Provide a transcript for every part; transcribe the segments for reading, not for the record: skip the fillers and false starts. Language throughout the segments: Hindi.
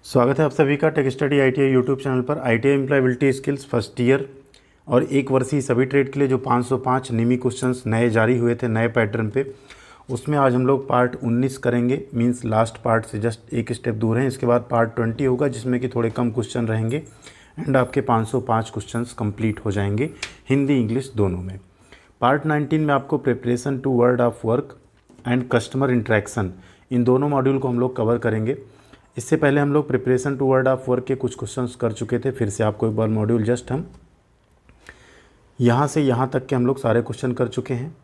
स्वागत है आप सभी का tech study ITI YouTube channel पर। ITI employability skills first year और एक वर्षीय सभी ट्रेड के लिए जो 505 निमी क्वेश्चंस नए जारी हुए थे नए पैटर्न पे, उसमें आज हम लोग पार्ट 19 करेंगे। मींस लास्ट पार्ट से जस्ट एक स्टेप दूर हैं। इसके बाद पार्ट 20 होगा जिसमें कि थोड़े कम क्वेश्चन रहेंगे एंड आपके 505 क्वेश्चंस कंप्लीट हो जाएंगे हिंदी इंग्लिश दोनों में। पार्ट 19 में आपको preparation to world of work and customer interaction, इन दोनों मॉड्यूल को हम लोग कवर करेंगे। इससे पहले हम लोग preparation to world of work के कुछ क्वेश्चंस कर चुके थे। फिर से आपको एक बार मॉड्यूल जस्ट हम यहाँ से यहाँ तक के हम लोग सारे क्वेश्चन कर चुके हैं।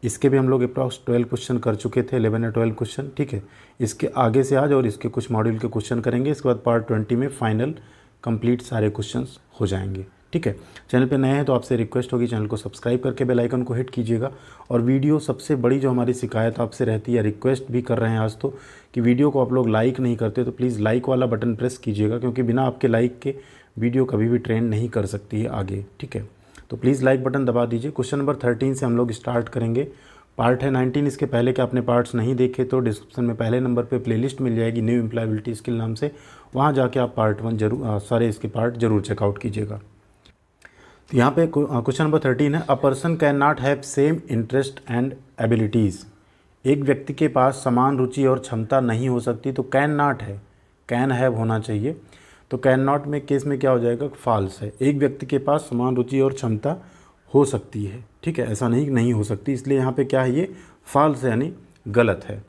इसके भी हम लोग अप्रॉक्स 12 क्वेश्चन कर चुके थे, 11 या 12 क्वेश्चन, ठीक है। इसके आगे से आज और इसके कुछ मॉड्यूल के क्वेश्चन करेंगे। इसके बाद पार्ट 20 में फाइनल कंप्लीट सारे क्वेश्चंस हो जाएंगे, ठीक है। चैनल पे नए हैं तो आपसे रिक्वेस्ट होगी चैनल को सब्सक्राइब करके बेल आइकन को हिट कीजिएगा। और वीडियो सबसे बड़ी जो हमारी शिकायत आपसे रहती है, रिक्वेस्ट भी कर रहे हैं आज तो, कि वीडियो को आप लोग लाइक नहीं करते, तो प्लीज़ लाइक वाला बटन प्रेस कीजिएगा, क्योंकि बिना आपके लाइक के वीडियो कभी भी ट्रेंड नहीं कर सकती है आगे, ठीक है। तो प्लीज़ लाइक बटन दबा दीजिए। क्वेश्चन नंबर 13 से हम लोग स्टार्ट करेंगे। पार्ट है 19। इसके पहले के आपने पार्ट्स नहीं देखे तो डिस्क्रिप्शन में पहले नंबर पे प्लेलिस्ट मिल जाएगी न्यू एम्प्लॉयबिलिटी स्किल नाम से, वहाँ जाके आप पार्ट 1 जरूर सारे इसके पार्ट जरूर चेकआउट कीजिएगा। तो यहाँ पे क्वेश्चन नंबर 13 है, a person can not have same interest and abilities. एक व्यक्ति के पास समान रुचि और क्षमता नहीं हो सकती। तो कैन नॉट है, कैन हैव होना चाहिए। तो कैन नॉट में केस में क्या हो जाएगा, फॉल्स है। एक व्यक्ति के पास समान रुचि और क्षमता हो सकती है, ठीक है, ऐसा नहीं हो सकती, इसलिए यहाँ पे क्या है, ये फॉल्स है यानी गलत है।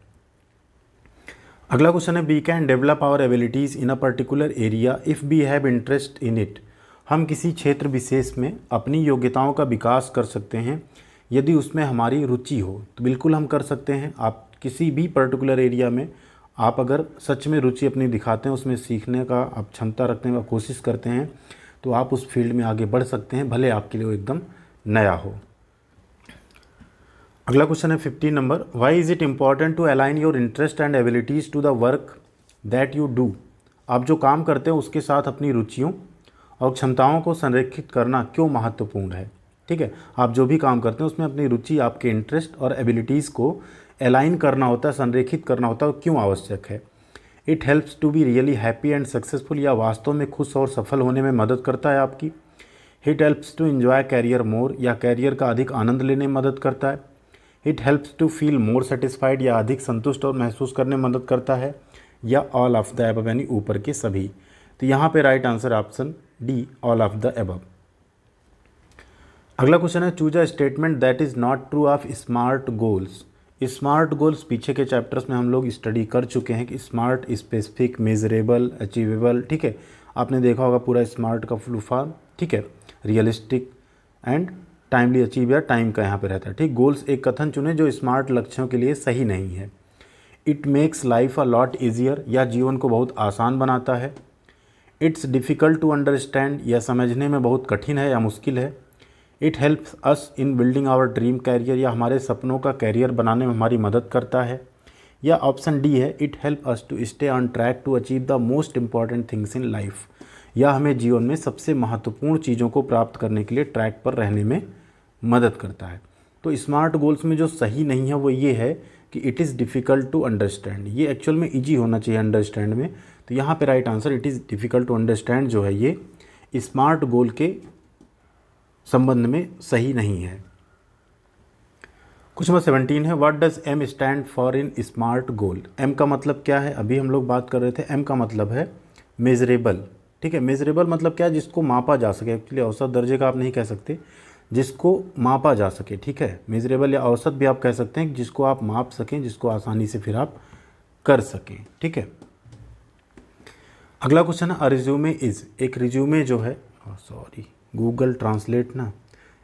अगला क्वेश्चन है, we can develop our abilities in a particular area if we have interest in it. हम किसी क्षेत्र विशेष में अपनी योग्यताओं का विकास कर सकते हैं यदि उसमें हमारी रुचि हो। तो बिल्कुल हम कर सकते हैं। आप किसी भी पर्टिकुलर एरिया में आप अगर सच में रुचि अपनी दिखाते हैं, उसमें सीखने का आप क्षमता रखने का कोशिश करते हैं, तो आप उस फील्ड में आगे बढ़ सकते हैं, भले आपके लिए वो एकदम नया हो। अगला क्वेश्चन है 15 number, why is it important to align your interest and abilities to the work that you do. आप जो काम करते हैं उसके साथ अपनी रुचियों और क्षमताओं को संरेखित करना क्यों महत्वपूर्ण है, ठीक है। आप जो भी काम करते हैं उसमें अपनी रुचि, आपके इंटरेस्ट और एबिलिटीज़ को अलाइन करना होता है, संरेखित करना होता है, क्यों आवश्यक है। It helps to be really happy and successful, या वास्तव में खुश और सफल होने में मदद करता है आपकी। It helps to enjoy career more, या कैरियर का अधिक आनंद लेने में मदद करता है। It helps to feel more satisfied, या अधिक संतुष्ट और महसूस करने में मदद करता है, या ऑल ऑफ द अबव यानी ऊपर के सभी। तो यहाँ पे right answer option D, all of the above. अगला क्वेश्चन है, choose a statement that is not true of smart goals. Smart goals पीछे के चैप्टर्स में हम लोग स्टडी कर चुके हैं कि स्मार्ट, स्पेसिफिक, मेजरेबल, अचीवेबल, ठीक है। आपने देखा होगा पूरा स्मार्ट का फुल फॉर्म, ठीक है। रियलिस्टिक एंड टाइमली अचीव, या टाइम का यहाँ पे रहता है, ठीक। गोल्स एक कथन चुने जो स्मार्ट लक्ष्यों के लिए सही नहीं है। It makes life a lot easier, या जीवन को बहुत आसान बनाता है। इट्स डिफ़िकल्ट टू अंडरस्टैंड, या समझने में बहुत कठिन है या मुश्किल है। It helps us in building our dream career, या हमारे सपनों का कैरियर बनाने में हमारी मदद करता है। या ऑप्शन डी है, it help us to stay on track to achieve the most important things in life, या हमें जीवन में सबसे महत्वपूर्ण चीज़ों को प्राप्त करने के लिए ट्रैक पर रहने में मदद करता है। तो स्मार्ट गोल्स में जो सही नहीं है वो ये है कि it is difficult to understand. ये एक्चुअल में ईजी होना चाहिए अंडरस्टैंड में। तो यहाँ पे right answer it is difficult to understand जो है ये स्मार्ट गोल के संबंध में सही नहीं है। क्वेश्चन नंबर 17 है, what does M stand for in SMART goal. M का मतलब क्या है, अभी हम लोग बात कर रहे थे। एम का मतलब है मेजरेबल, ठीक है। मेजरेबल मतलब क्या है, जिसको मापा जा सके। एक्चुअली औसत दर्जे का आप नहीं कह सकते, जिसको मापा जा सके, ठीक है। मेजरेबल या औसत भी आप कह सकते हैं, जिसको आप माप सकें, जिसको आसानी से फिर आप कर सकें, ठीक है। अगला क्वेश्चन है, अ रिज्यूमे इज़। एक रिज्यूमे जो है, सॉरी गूगल ट्रांसलेट ना,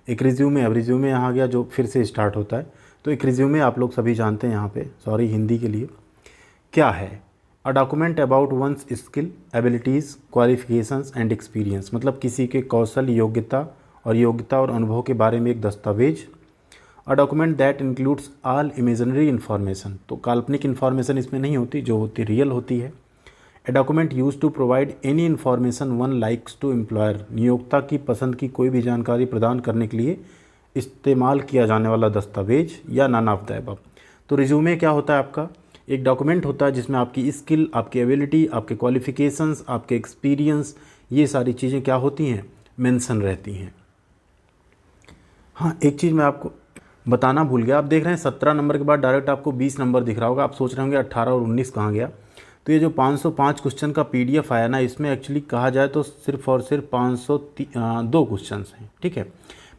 एक रिज्यूमे, अब रिज्यूमे यहाँ आ गया जो फिर से स्टार्ट होता है। तो एक रिज्यूमे आप लोग सभी जानते हैं, यहाँ पे सॉरी हिंदी के लिए क्या है, a document about one's skill, abilities, qualifications and experience. मतलब किसी के कौशल, योग्यता और अनुभव के बारे में एक दस्तावेज। A document that includes all imaginary information, तो काल्पनिक इन्फॉर्मेशन इसमें नहीं होती, जो होती रियल होती है। A document use to provide any information one likes to employer, नियोक्ता की पसंद की कोई भी जानकारी प्रदान करने के लिए इस्तेमाल किया जाने वाला दस्तावेज, या नन ऑफ द अबव। तो रिज्यूमे क्या होता है आपका, एक डॉक्यूमेंट होता है जिसमें आपकी स्किल, आपकी एबिलिटी, आपके क्वालिफ़िकेशंस, आपके एक्सपीरियंस, ये सारी चीज़ें क्या होती हैं, मेंशन रहती हैं। हाँ, एक चीज़ मैं आपको बताना भूल गया, आप देख रहे हैं 17 नंबर के बाद डायरेक्ट आपको 20 नंबर दिख रहा होगा, आप सोच रहे होंगे 18 और 19 कहाँ गया। तो ये जो 505 क्वेश्चन का PDF आया ना, इसमें एक्चुअली कहा जाए तो सिर्फ और सिर्फ 502 क्वेश्चन हैं, ठीक है।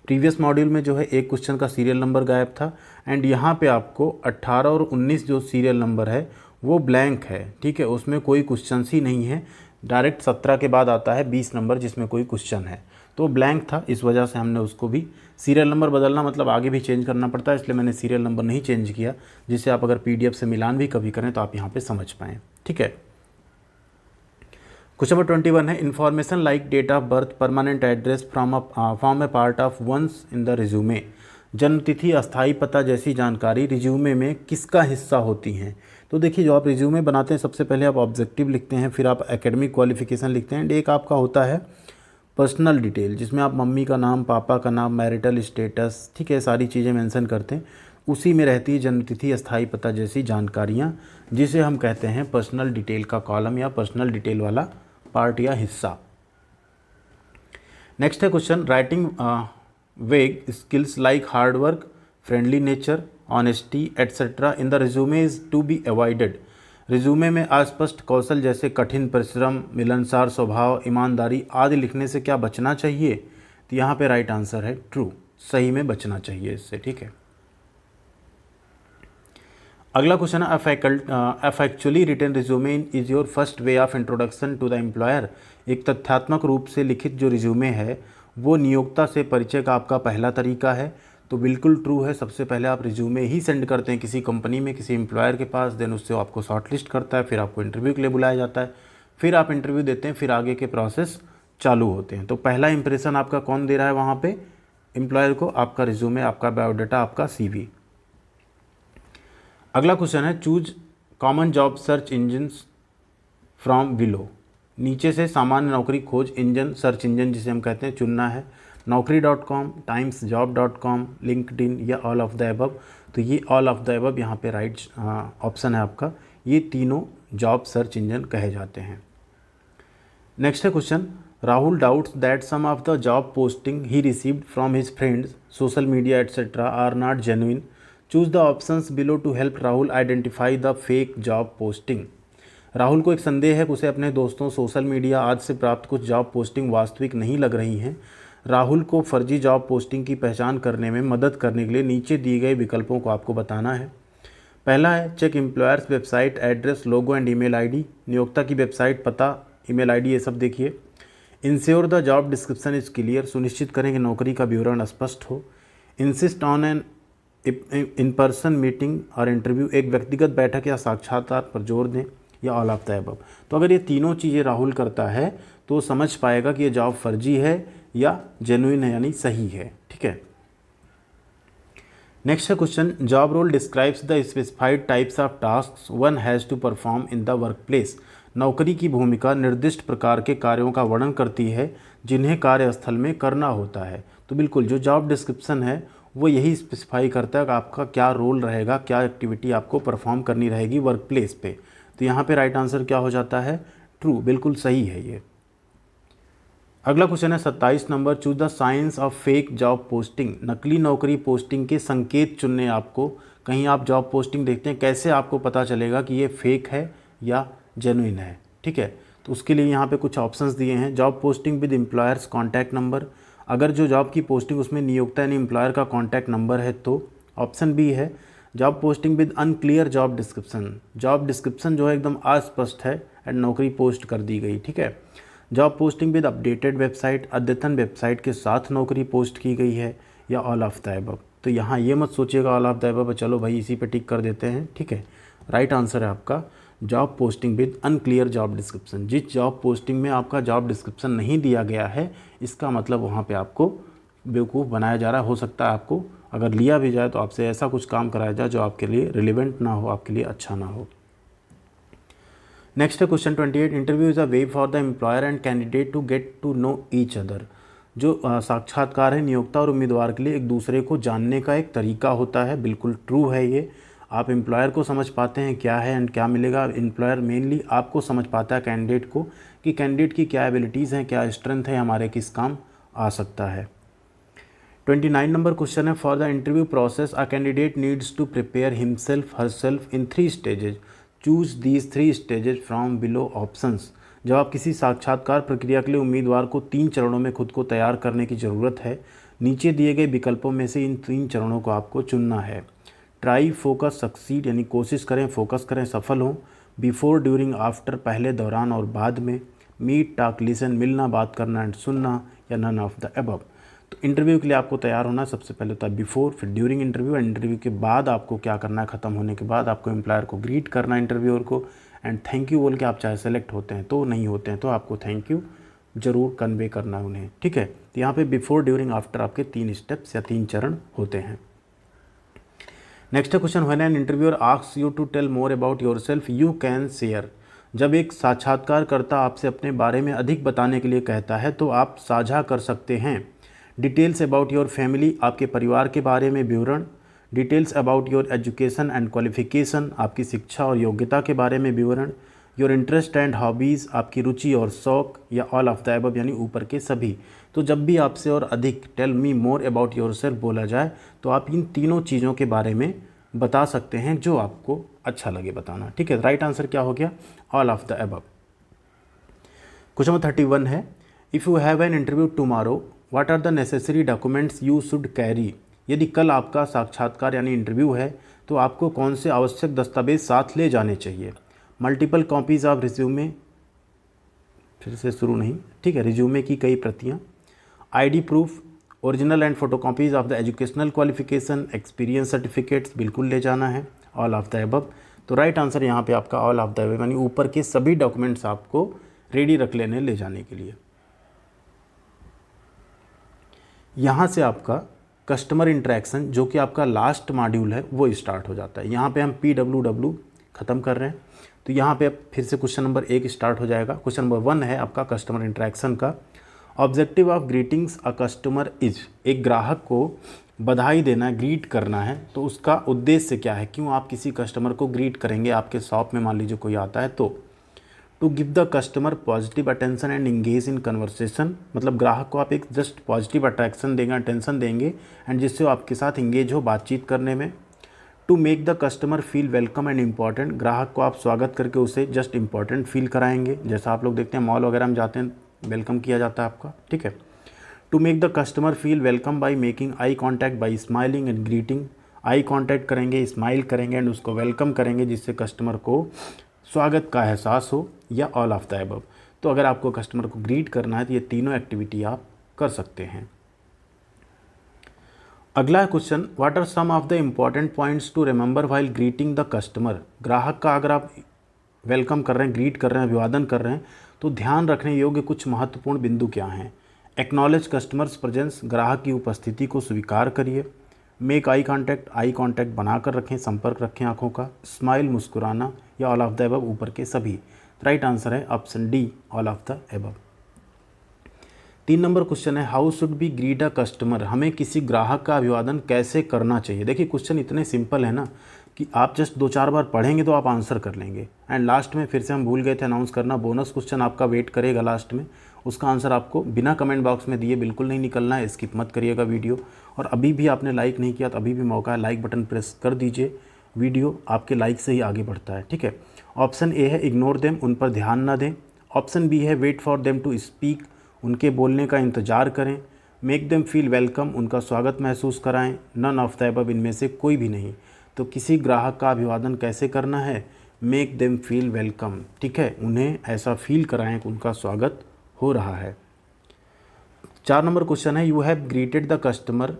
प्रीवियस मॉड्यूल में जो है एक क्वेश्चन का सीरियल नंबर गायब था, एंड यहाँ पे आपको 18 और 19 जो सीरियल नंबर है वो ब्लैंक है, ठीक है, उसमें कोई क्वेश्चन ही नहीं है। डायरेक्ट 17 के बाद आता है 20 नंबर जिसमें कोई क्वेश्चन है, तो ब्लैंक था, इस वजह से हमने उसको भी सीरियल नंबर बदलना मतलब आगे भी चेंज करना पड़ता है, इसलिए मैंने सीरियल नंबर नहीं चेंज किया, जिससे आप अगर PDF से मिलान भी कभी करें तो आप यहाँ पे समझ पाएँ, ठीक है। क्वेश्चन नंबर 21 है, information like date of birth, permanent address form a part of once in the resume. जन्म तिथि, अस्थायी पता जैसी जानकारी रिज्यूमे में किसका हिस्सा होती हैं। तो देखिए, जो आप रिज्यूमे बनाते हैं सबसे पहले आप ऑब्जेक्टिव लिखते हैं, फिर आप एकेडमिक क्वालिफिकेशन लिखते हैं, एंड एक आपका होता है पर्सनल डिटेल, जिसमें आप मम्मी का नाम, पापा का नाम, मैरिटल स्टेटस, ठीक है, सारी चीज़ें मेंशन करते हैं। उसी में रहती है जन्मतिथि, अस्थायी पता जैसी जानकारियाँ, जिसे हम कहते हैं पर्सनल डिटेल का कॉलम या पर्सनल डिटेल वाला पार्ट या हिस्सा। नेक्स्ट है question, writing vague skills like hard work, friendly nature, honesty etcetera in the resume is to be avoided. Resume में अस्पष्ट कौशल जैसे कठिन परिश्रम, मिलनसार स्वभाव, ईमानदारी आदि लिखने से क्या बचना चाहिए। तो यहाँ पे राइट आंसर है ट्रू, सही में बचना चाहिए इससे, ठीक है। अगला क्वेश्चन है, a factually written resume is your first way of introduction to the employer. एक तथ्यात्मक रूप से लिखित जो रिज्यूमे है वो नियोक्ता से परिचय का आपका पहला तरीका है। तो बिल्कुल ट्रू है, सबसे पहले आप रिज्यूमे ही सेंड करते हैं किसी कंपनी में, किसी एम्प्लॉयर के पास, देन उससे आपको शॉर्टलिस्ट करता है, फिर आपको इंटरव्यू के लिए बुलाया जाता है, फिर आप इंटरव्यू देते हैं, फिर आगे के प्रोसेस चालू होते हैं। तो पहला इंप्रेशन आपका कौन दे रहा है वहाँ पे एम्प्लॉयर को, आपका रिज्यूमे, आपका बायोडाटा, आपका CV। अगला क्वेश्चन है, choose common job search engines from below. नीचे से सामान्य नौकरी खोज इंजन, सर्च इंजन जिसे हम कहते हैं, चुनना है। Naukri.com, timesjob.com, लिंक्डइन या ऑल ऑफ द अबव। तो ये ऑल ऑफ द अबव यहाँ पे राइट ऑप्शन है आपका, ये तीनों जॉब सर्च इंजन कहे जाते हैं। नेक्स्ट है question, Rahul doubts that some of the job posting he received from his friends, social media etcetera are not genuine. Choose the options below to help Rahul identify the fake job posting. Rahul को एक संदेह है कि उसे अपने दोस्तों, सोशल मीडिया आदि से प्राप्त कुछ जॉब पोस्टिंग वास्तविक नहीं लग रही हैं। राहुल को फर्जी जॉब पोस्टिंग की पहचान करने में मदद करने के लिए नीचे दिए गए विकल्पों को आपको बताना है। पहला है, check employers website address, logo and email ID. नियोक्ता की वेबसाइट, पता, ईमेल आईडी, ये सब देखिए। Ensure the job description is clear, सुनिश्चित करें कि नौकरी का विवरण स्पष्ट हो। Insist on an in person meeting और इंटरव्यू, एक व्यक्तिगत बैठक या साक्षात्कार पर जोर दें, या ऑल ऑफ द अबव। तो अगर ये तीनों चीज़ें राहुल करता है तो समझ पाएगा कि ये जॉब फर्जी है या जेन्युइन है, यानी सही है, ठीक है। नेक्स्ट है question, job role describes the specified types of tasks one has to perform in the work place. नौकरी की भूमिका निर्दिष्ट प्रकार के कार्यों का वर्णन करती है जिन्हें कार्यस्थल में करना होता है। तो बिल्कुल जो जॉब डिस्क्रिप्शन है वो यही स्पेसिफाई करता है कि आपका क्या रोल रहेगा, क्या एक्टिविटी आपको परफॉर्म करनी रहेगी वर्क प्लेस पे। तो यहाँ पे राइट आंसर क्या हो जाता है, ट्रू, बिल्कुल सही है ये। अगला क्वेश्चन है 27 number, choose the science of fake job posting. नकली नौकरी पोस्टिंग के संकेत चुनने आपको। कहीं आप जॉब पोस्टिंग देखते हैं, कैसे आपको पता चलेगा कि ये फेक है या जेन्युइन है, ठीक है। तो उसके लिए यहाँ पे कुछ ऑप्शंस दिए हैं। Job posting with employers contact number, अगर जो जॉब की पोस्टिंग उसमें नियोक्ता यानी एम्प्लॉयर का कॉन्टैक्ट नंबर है तो। ऑप्शन बी है job posting with unclear job description, job description जो है एकदम अस्पष्ट है एंड नौकरी पोस्ट कर दी गई, ठीक है। Job posting with updated website, अद्यतन वेबसाइट के साथ नौकरी पोस्ट की गई है, या ऑल ऑफ द अबव। तो यहाँ ये मत सोचिएगा ऑल ऑफ द अबव, चलो भाई इसी पे टिक कर देते हैं, ठीक है। राइट आंसर है आपका job posting with unclear job description. जिस जॉब पोस्टिंग में आपका जॉब डिस्क्रिप्शन नहीं दिया गया है, इसका मतलब वहाँ पे आपको बेवकूफ़ बनाया जा रहा है। हो सकता है आपको अगर लिया भी जाए तो आपसे ऐसा कुछ काम कराया जाए जो आपके लिए रिलेवेंट ना हो, आपके लिए अच्छा ना हो। नेक्स्ट है question 28, interview is a way for the employer and candidate to get to know each other. जो साक्षात्कार है नियोक्ता और उम्मीदवार के लिए एक दूसरे को जानने का एक तरीका होता है, बिल्कुल ट्रू है ये। आप एम्प्लॉयर को समझ पाते हैं क्या है एंड क्या मिलेगा। एम्प्लॉयर मेनली आपको समझ पाता है कैंडिडेट को कि कैंडिडेट की क्या एबिलिटीज़ हैं, क्या स्ट्रेंथ है, हमारे किस काम आ सकता है। 29 नंबर क्वेश्चन है, for the interview process a candidate needs to prepare himself herself in 3 stages, choose these 3 stages from below options. जब आप किसी साक्षात्कार प्रक्रिया के लिए उम्मीदवार को 3 चरणों में खुद को तैयार करने की ज़रूरत है, नीचे दिए गए विकल्पों में से इन 3 चरणों को आपको चुनना है। ट्राई, फोकस, सक्सीड, यानी कोशिश करें, फोकस करें, सफल हों। बिफोर, ड्यूरिंग, आफ्टर, पहले, दौरान और बाद में। मीट, टॉक, लिसन, मिलना, बात करना एंड सुनना, या नन ऑफ द अबव। तो इंटरव्यू के लिए आपको तैयार होना सबसे पहले होता है बिफोर, फिर ड्यूरिंग इंटरव्यू, एंड इंटरव्यू के बाद आपको क्या करना है, ख़त्म होने के बाद आपको एम्प्लॉयर को ग्रीट करना है इंटरव्यूअर को, एंड थैंक यू बोल के आप चाहे सेलेक्ट होते हैं तो, नहीं होते हैं तो आपको थैंक यू ज़रूर कन्वे करना है उन्हें, ठीक है। तो यहाँ पे बिफोर, ड्यूरिंग, आफ्टर आपके 3 स्टेप्स या 3 चरण होते हैं। Next question, when an interviewer asks you to tell more about yourself you can share. जब एक साक्षात्कारकर्ता आपसे अपने बारे में अधिक बताने के लिए कहता है तो आप साझा कर सकते हैं। डिटेल्स अबाउट योर फैमिली, आपके परिवार के बारे में विवरण। Details about your education and qualification, आपकी शिक्षा और योग्यता के बारे में विवरण। योर इंटरेस्ट एंड हॉबीज़, आपकी रुचि और शौक, या ऑल ऑफ द अबव यानी ऊपर के सभी। तो जब भी आपसे और अधिक tell me more about yourself बोला जाए तो आप इन तीनों चीज़ों के बारे में बता सकते हैं जो आपको अच्छा लगे बताना, ठीक है। राइट आंसर क्या हो गया, all of the above. Question number 31 है, if you have an interview tomorrow what are the necessary documents you should carry. यदि कल आपका साक्षात्कार यानी इंटरव्यू है तो आपको कौन से आवश्यक दस्तावेज साथ ले जाने चाहिए। मल्टीपल कॉपीज़ ऑफ रिज्यूमे, फिर से शुरू नहीं, ठीक है, रिज्यूमे की कई प्रतियाँ। ID proof, original and photocopies of the educational qualification, experience certificates बिल्कुल ले जाना है, ऑल ऑफ द अबव। तो राइट आंसर यहाँ पे आपका ऑल ऑफ द अबव यानी ऊपर के सभी डॉक्यूमेंट्स आपको रेडी रख लेने ले जाने के लिए। यहाँ से आपका कस्टमर इंटरेक्शन जो कि आपका लास्ट मॉड्यूल है वो स्टार्ट हो जाता है। यहाँ पे हम PWW ख़त्म कर रहे हैं तो यहाँ पे अब फिर से क्वेश्चन नंबर 1 स्टार्ट हो जाएगा। क्वेश्चन नंबर 1 है आपका कस्टमर इंटरेक्शन का। Objective of greetings a customer is, एक ग्राहक को बधाई देना, ग्रीट करना है तो उसका उद्देश्य क्या है, क्यों आप किसी कस्टमर को ग्रीट करेंगे। आपके शॉप में मान लीजिए कोई आता है तो to give the customer positive attention and engage in conversation, मतलब ग्राहक को आप एक जस्ट पॉजिटिव अट्रैक्शन देंगे, अटेंशन देंगे एंड जिससे वो आपके साथ इंगेज हो बातचीत करने में। To make the customer feel welcome and important, ग्राहक को आप स्वागत करके उसे जस्ट इम्पॉर्टेंट फील कराएंगे, जैसा आप लोग देखते हैं मॉल वगैरह में जाते हैं वेलकम किया जाता है आपका, ठीक है। To make the customer feel welcome by making eye contact by smiling and greeting, eye contact करेंगे, स्माइल करेंगे एंड उसको वेलकम करेंगे जिससे कस्टमर को स्वागत का एहसास हो, या ऑल ऑफ द अबव। तो अगर आपको कस्टमर को ग्रीट करना है तो ये तीनों एक्टिविटी आप कर सकते हैं। अगला question, what are some of the important points to remember while greeting the customer. ग्राहक का अगर आप वेलकम कर रहे हैं, ग्रीट कर रहे हैं, अभिवादन कर रहे हैं तो ध्यान रखने योग्य कुछ महत्वपूर्ण बिंदु क्या हैं। एक्नॉलेज कस्टमर्स प्रेजेंस, ग्राहक की उपस्थिति को स्वीकार करिए। मेक आई कॉन्टैक्ट बनाकर रखें, संपर्क रखें आंखों का। स्माइल, मुस्कुराना, या ऑल ऑफ द अबव ऊपर के सभी। राइट आंसर है option D, all of the above. 3 number question है, how should be greet a customer, हमें किसी ग्राहक का अभिवादन कैसे करना चाहिए। देखिए क्वेश्चन इतने सिंपल है ना कि आप जस्ट 2-4 बार पढ़ेंगे तो आप आंसर कर लेंगे। एंड लास्ट में फिर से हम भूल गए थे अनाउंस करना, बोनस क्वेश्चन आपका वेट करेगा लास्ट में, उसका आंसर आपको बिना कमेंट बॉक्स में दिए बिल्कुल नहीं निकलना है, स्किप मत करिएगा वीडियो। और अभी भी आपने लाइक नहीं किया तो अभी भी मौका है, लाइक बटन प्रेस कर दीजिए, वीडियो आपके लाइक से ही आगे बढ़ता है, ठीक है। ऑप्शन ए है इग्नोर देम, उन पर ध्यान ना दें। ऑप्शन बी है wait for them to speak, उनके बोलने का इंतज़ार करें। मेक देम फील वेलकम, उनका स्वागत महसूस कराएं। नन ऑफ द अबव, इनमें से कोई भी नहीं। तो किसी ग्राहक का अभिवादन कैसे करना है, मेक देम फील वेलकम, ठीक है, उन्हें ऐसा फील कराएं कि उनका स्वागत हो रहा है। 4 नंबर क्वेश्चन है, you have greeted the customer,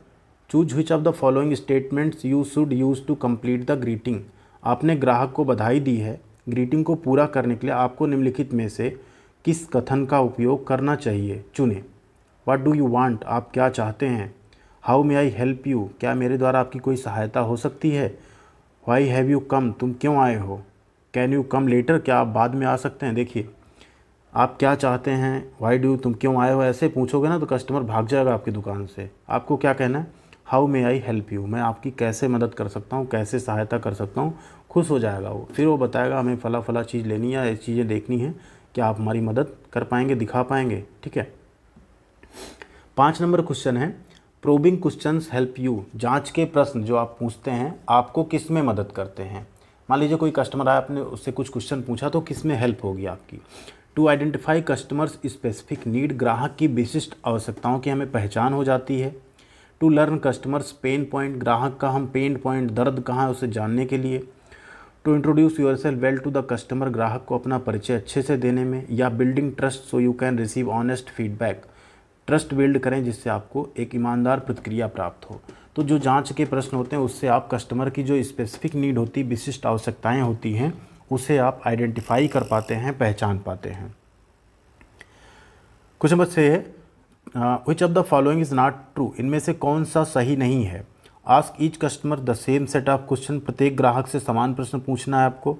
choose which of the following statements you should use to complete the greeting. आपने ग्राहक को बधाई दी है, ग्रीटिंग को पूरा करने के लिए आपको निम्नलिखित में से किस कथन का उपयोग करना चाहिए, चुनें। व्हाट डू यू वांट, आप क्या चाहते हैं। How may I help you, क्या मेरे द्वारा आपकी कोई सहायता हो सकती है। व्हाई हैव यू कम, तुम क्यों आए हो। कैन यू कम लेटर, क्या आप बाद में आ सकते हैं। देखिए आप क्या चाहते हैं, व्हाई डू, तुम क्यों आए हो, ऐसे पूछोगे ना तो कस्टमर भाग जाएगा आपकी दुकान से। आपको क्या कहना है, how may I help you, मैं आपकी कैसे मदद कर सकता हूँ, कैसे सहायता कर सकता हूँ। खुश हो जाएगा वो, फिर वो बताएगा हमें फला फला चीज़ लेनी है, ऐसी चीज़ें देखनी है, क्या आप हमारी मदद कर पाएंगे, दिखा पाएंगे। ठीक है। 5 नंबर क्वेश्चन है प्रोबिंग क्वेश्चंस हेल्प यू, जांच के प्रश्न जो आप पूछते हैं आपको किस में मदद करते हैं। मान लीजिए कोई कस्टमर आया, आपने उससे कुछ क्वेश्चन पूछा, तो किस में हेल्प होगी आपकी। To identify customers specific need, ग्राहक की विशिष्ट आवश्यकताओं की हमें पहचान हो जाती है। To learn customers pain point, ग्राहक का हम पेन पॉइंट, दर्द कहाँ है उसे जानने के लिए। To introduce yourself well to the customer, ग्राहक को अपना परिचय अच्छे से देने में। या building trust so you can receive honest feedback, trust build करें जिससे आपको एक ईमानदार प्रतिक्रिया प्राप्त हो। तो जो जांच के प्रश्न होते हैं उससे आप कस्टमर की जो स्पेसिफिक नीड होती, विशिष्ट आवश्यकताएं होती हैं, उसे आप आइडेंटिफाई कर पाते हैं, पहचान पाते हैं। क्वेश्चन नंबर 6 है which of the following is not true, इनमें से कौन सा सही नहीं है। Ask each customer the same set of question, प्रत्येक ग्राहक से समान प्रश्न पूछना है आपको।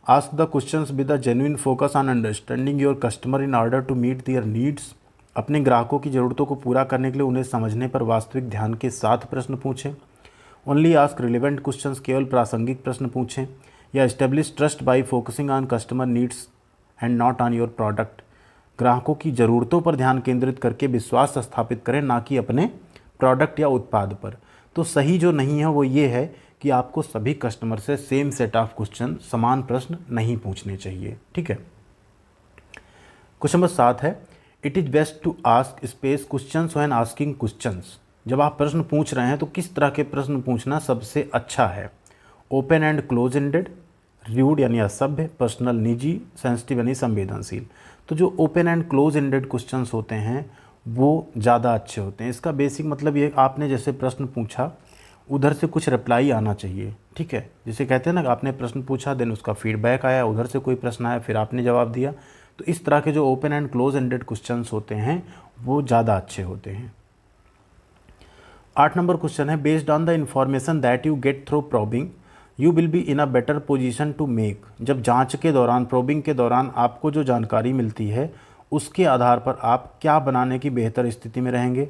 Ask the questions with a genuine focus on understanding your customer in order to meet their needs, अपने ग्राहकों की ज़रूरतों को पूरा करने के लिए उन्हें समझने पर वास्तविक ध्यान के साथ प्रश्न पूछें। ओनली आस्क रिलेवेंट क्वेश्चंस, केवल प्रासंगिक प्रश्न पूछें। या establish trust bye focusing on customer needs and not on your product, ग्राहकों की ज़रूरतों पर ध्यान केंद्रित करके विश्वास स्थापित करें, ना कि अपने प्रोडक्ट या उत्पाद पर। तो सही जो नहीं है वो ये है कि आपको सभी कस्टमर से सेम सेट ऑफ क्वेश्चन, समान प्रश्न नहीं पूछने चाहिए। ठीक है। क्वेश्चन नंबर 7 है it is best to ask space questions when asking questions, जब आप प्रश्न पूछ रहे हैं तो किस तरह के प्रश्न पूछना सबसे अच्छा है। Open and close ended, rude यानी असभ्य, पर्सनल निजी, सेंसिटिव यानी संवेदनशील। तो जो open and close ended questions होते हैं वो ज़्यादा अच्छे होते हैं। इसका बेसिक मतलब ये, आपने जैसे प्रश्न पूछा उधर से कुछ रिप्लाई आना चाहिए। ठीक है। जैसे कहते हैं ना, आपने प्रश्न पूछा, देन उसका फीडबैक आया, उधर से कोई प्रश्न आया, फिर आपने जवाब दिया। तो इस तरह के जो open and close ended questions होते हैं वो ज़्यादा अच्छे होते हैं। 8 नंबर क्वेश्चन है based on the information that you get through probing you will be in a better position to make, जब जांच के दौरान, प्रोबिंग के दौरान आपको जो जानकारी मिलती है उसके आधार पर आप क्या बनाने की बेहतर स्थिति में रहेंगे।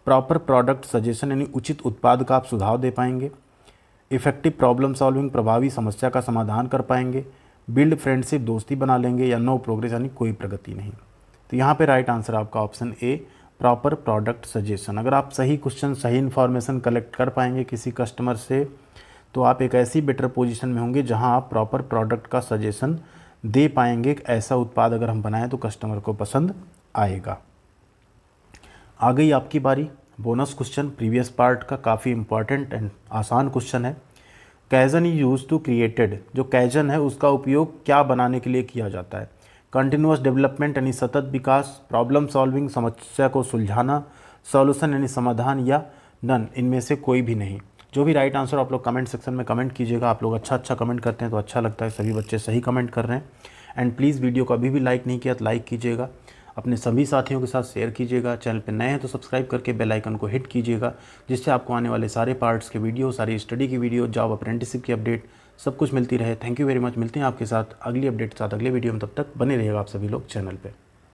प्रॉपर प्रोडक्ट सजेशन यानी उचित उत्पाद का आप सुझाव दे पाएंगे। इफेक्टिव प्रॉब्लम सॉल्विंग, प्रभावी समस्या का समाधान कर पाएंगे। बिल्ड फ्रेंडशिप, दोस्ती बना लेंगे। या नो प्रोग्रेस यानी कोई प्रगति नहीं। तो यहाँ पे राइट आंसर आपका option A, proper product suggestion. अगर आप सही क्वेश्चन, सही इन्फॉर्मेशन कलेक्ट कर पाएंगे किसी कस्टमर से, तो आप एक ऐसी बेटर पोजीशन में होंगे जहां आप प्रॉपर प्रोडक्ट का सजेशन दे पाएंगे। एक ऐसा उत्पाद अगर हम बनाएं तो कस्टमर को पसंद आएगा। आ गई आपकी बारी बोनस क्वेश्चन, प्रीवियस पार्ट का काफ़ी इंपॉर्टेंट एंड आसान क्वेश्चन है। Kaizen is use to created, जो कैजन है उसका उपयोग क्या बनाने के लिए किया जाता है। कंटिन्यूअस डेवलपमेंट यानी सतत विकास, प्रॉब्लम सॉल्विंग समस्या को सुलझाना, सॉल्यूशन यानी समाधान, या नन, इनमें से कोई भी नहीं। जो भी राइट आंसर आप लोग कमेंट सेक्शन में कमेंट कीजिएगा। आप लोग अच्छा कमेंट करते हैं तो अच्छा लगता है, सभी बच्चे सही कमेंट कर रहे हैं। एंड प्लीज़ वीडियो को अभी भी लाइक नहीं किया तो लाइक कीजिएगा, अपने सभी साथियों के साथ शेयर कीजिएगा। चैनल पर नए हैं तो सब्सक्राइब करके बेल आइकन को हिट कीजिएगा, जिससे आपको आने वाले सारे पार्ट्स के वीडियो, सारी स्टडी की वीडियो, जॉब अप्रेंटिसशिप की अपडेट सब कुछ मिलती रहे। Thank you very much. मिलते हैं आपके साथ अगली अपडेट के साथ अगले वीडियो में, तब तक बने रहिएगा आप सभी लोग चैनल पे।